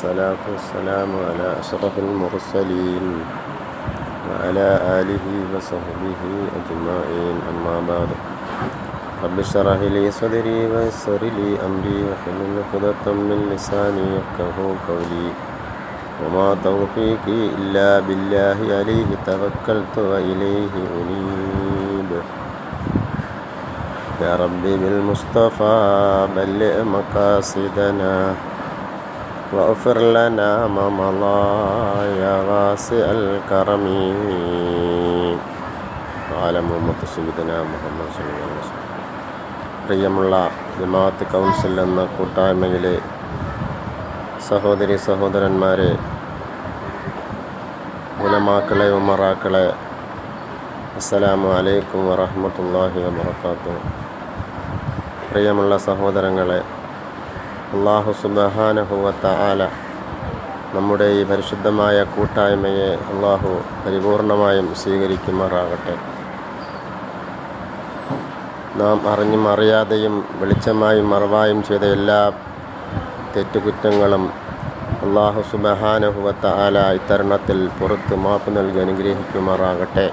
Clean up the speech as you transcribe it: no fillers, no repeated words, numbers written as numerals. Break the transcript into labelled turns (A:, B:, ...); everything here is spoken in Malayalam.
A: والصلاة والسلام على أشرف المرسلين وعلى آله وصحبه أجمعين أما بعد رب اشرح لي صدري ويسر لي أمري واحلل عقدة من لساني يفقهوا قولي وما توفيقي إلا بالله عليه توكلت وإليه أنيب يا ربي بالمصطفى بلغ مقاصدنا واغفر لنا ما مضى يا واسع الكرم وعلى محمد سيدنا മുഹമ്മദ് സല്ലല്ലാഹു അലൈഹി വസല്ലം. പ്രിയമുള്ള ജമാഅത്ത് കൗൺസിൽ എന്ന കൂട്ടായ്മയിലെ സഹോദരി സഹോദരന്മാരെ, ഉലമാക്കളെ, ഉമറാക്കളെ, അസ്സലാമു അലൈക്കും വറഹ്മത്തുള്ളാഹി വബറകാതുഹു. പ്രിയമുള്ള സഹോദരങ്ങളെ, അല്ലാഹു സുബ്ഹാനഹു വ തആല നമ്മുടെ ഈ പരിശുദ്ധമായ കൂട്ടായ്മയെ അല്ലാഹു പരിപൂർണമായും സ്വീകരിക്കുമാറാകട്ടെ. നാം അറിഞ്ഞും അറിയാതെയും വെളിച്ചമായും മറവായും ചെയ്ത എല്ലാ തെറ്റുകുറ്റങ്ങളും അല്ലാഹു സുബ്ഹാനഹു വ തആല ഇത്തരുണത്തിൽ പുറത്ത് മാപ്പ് നൽകി അനുഗ്രഹിക്കുമാറാകട്ടെ.